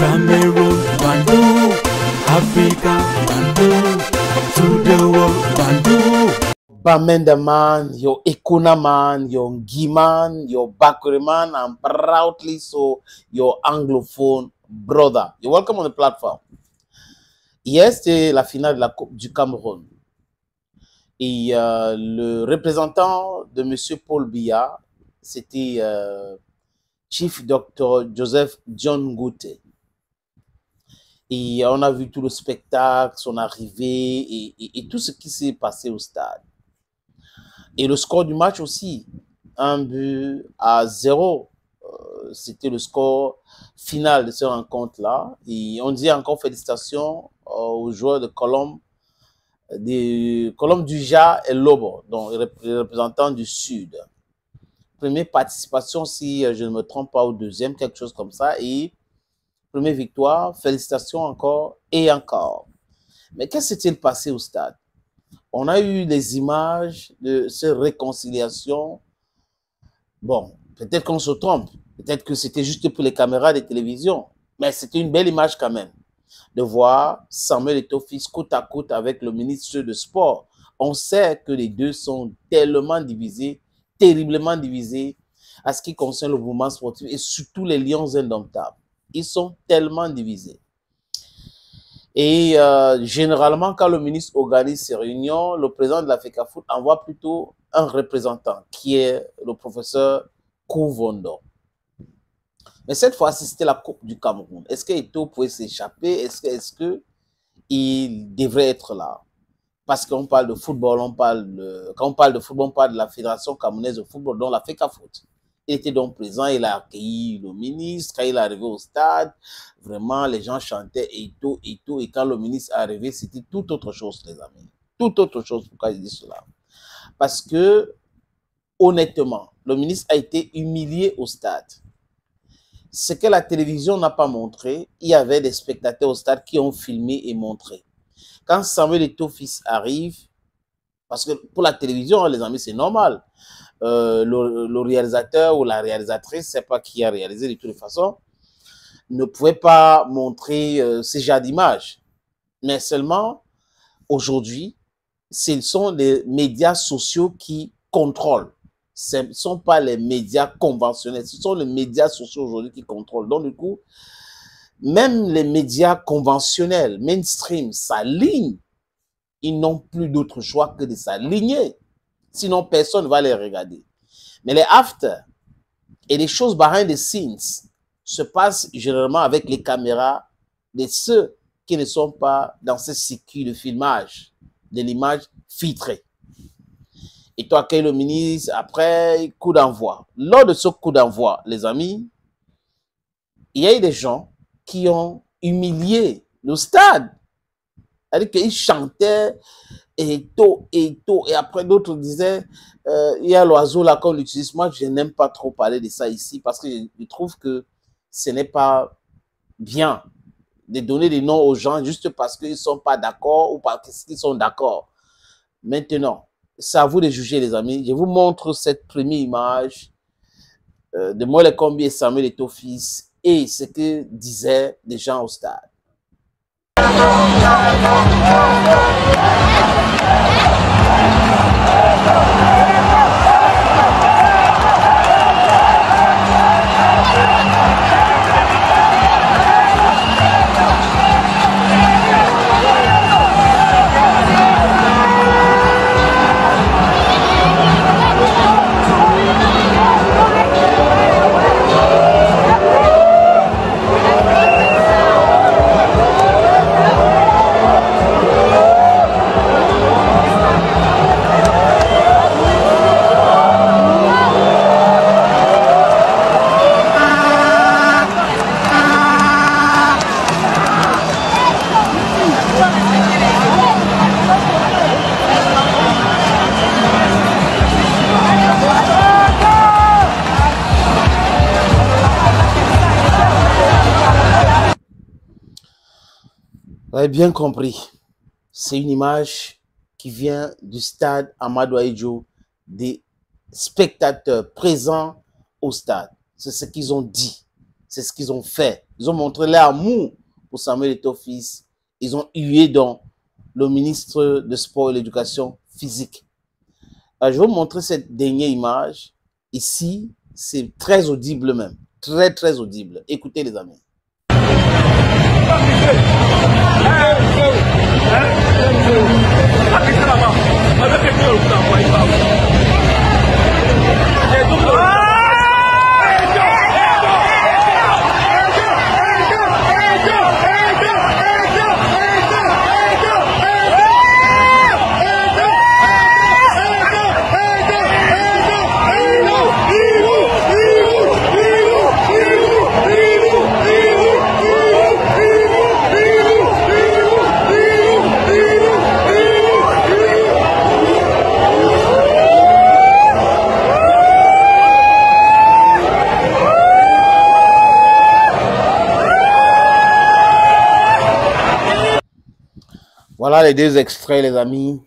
Cameroon, Bandung, Africa, Bandung, to the world, Bandung. Bamenda man, your Ekuna man, your Ngi man, your Bakuri man, and proudly so your Anglophone brother. You're welcome on the platform. Hier, c'était la finale de la Coupe du Cameroun. Et le représentant de M. Paul Biya, c'était Chief Dr. Joseph John Ngute. Et on a vu tout le spectacle, son arrivée et tout ce qui s'est passé au stade. Et le score du match aussi, 1-0. C'était le score final de ce rencontre-là. Et on dit encore félicitations aux joueurs de Colombe du Ja et Lobo, donc les représentants du Sud. Première participation, si je ne me trompe pas, au deuxième, quelque chose comme ça. Et première victoire, félicitations encore et encore. Mais qu'est-ce qui s'est passé au stade? On a eu les images de cette réconciliation. Bon, peut-être qu'on se trompe. Peut-être que c'était juste pour les caméras de télévision. Mais c'était une belle image quand même. De voir Samuel Eto'o-Fils côte à côte avec le ministre de Sport. On sait que les deux sont tellement divisés, terriblement divisés, à ce qui concerne le mouvement sportif et surtout les Lions indomptables. Ils sont tellement divisés. Et généralement, quand le ministre organise ses réunions, le président de la FECAFOOT envoie plutôt un représentant, qui est le professeur Kouvondo. Mais cette fois-ci, c'était la Coupe du Cameroun. Est-ce que Eto'o pouvait s'échapper? Est-ce qu'il devrait être là? Parce qu'on parle de football, quand on parle de football, on parle de la Fédération camerounaise de football, dont la FECAFOOT. Il était donc présent, il a accueilli le ministre. Quand il est arrivé au stade, vraiment, les gens chantaient Eto'o, Eto'o. Et quand le ministre est arrivé, c'était tout autre chose, les amis. Tout autre chose. Pourquoi je dis cela? Parce que, honnêtement, le ministre a été humilié au stade. Ce que la télévision n'a pas montré, il y avait des spectateurs au stade qui ont filmé et montré. Quand Samuel Eto'o-Fils arrive, parce que pour la télévision, les amis, c'est normal. Le réalisateur ou la réalisatrice, je ne sais pas qui a réalisé de toutes les façons, ne pouvait pas montrer ces genres d'images. Mais seulement, aujourd'hui, ce sont les médias sociaux qui contrôlent. Ce ne sont pas les médias conventionnels, ce sont les médias sociaux aujourd'hui qui contrôlent. Donc, du coup, même les médias conventionnels, mainstream, s'alignent. Ils n'ont plus d'autre choix que de s'aligner. Sinon, personne ne va les regarder. Mais les after et les choses behind the scenes se passent généralement avec les caméras de ceux qui ne sont pas dans ce circuit de filmage, de l'image filtrée. Et toi, accueilles le ministre, après, coup d'envoi. Lors de ce coup d'envoi, les amis, il y a eu des gens qui ont humilié le stade. C'est-à-dire qu'ils chantaient Eto'o, Eto'o, et après d'autres disaient, il y a l'oiseau là qu'on utilise. Moi, je n'aime pas trop parler de ça ici parce que je trouve que ce n'est pas bien de donner des noms aux gens juste parce qu'ils ne sont pas d'accord ou parce qu'ils sont d'accord. Maintenant, c'est à vous de juger, les amis. Je vous montre cette première image de Moele Kombi et Samuel Eto'o-Fils et ce que disaient les gens au stade. Vous avez bien compris, c'est une image qui vient du stade Amadou Ahidjo, des spectateurs présents au stade. C'est ce qu'ils ont dit, c'est ce qu'ils ont fait. Ils ont montré leur amour pour Samuel Eto'o fils. Ils ont hué dans le ministre de Sport et l'Éducation physique. Je vais vous montrer cette dernière image. Ici, c'est très audible même. Très, très audible. Écoutez les amis. Voilà les deux extraits, les amis.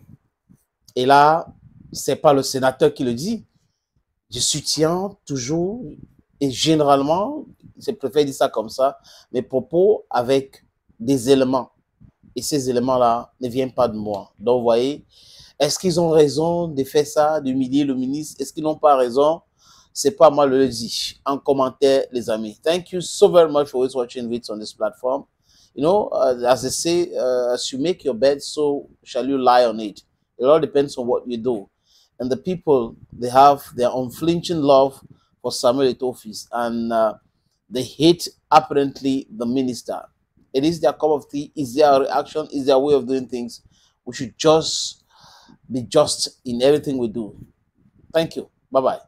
Et là, c'est pas le sénateur qui le dit. Je soutiens toujours et généralement, je préfère dire ça comme ça, mes propos avec des éléments. Et ces éléments-là ne viennent pas de moi. Donc, vous voyez, est-ce qu'ils ont raison de faire ça, d'humilier le ministre? Est-ce qu'ils n'ont pas raison? C'est pas moi le dis. En commentaire, les amis. Thank you so very much for always watching videos on this platform. You know, as they say, as you make your bed, so shall you lie on it. It all depends on what you do. And the people, they have their unflinching love for Samuel Eto'o fils, and they hate apparently the minister. It is their cup of tea, is their reaction, is their way of doing things. We should just be just in everything we do. Thank you. Bye-bye.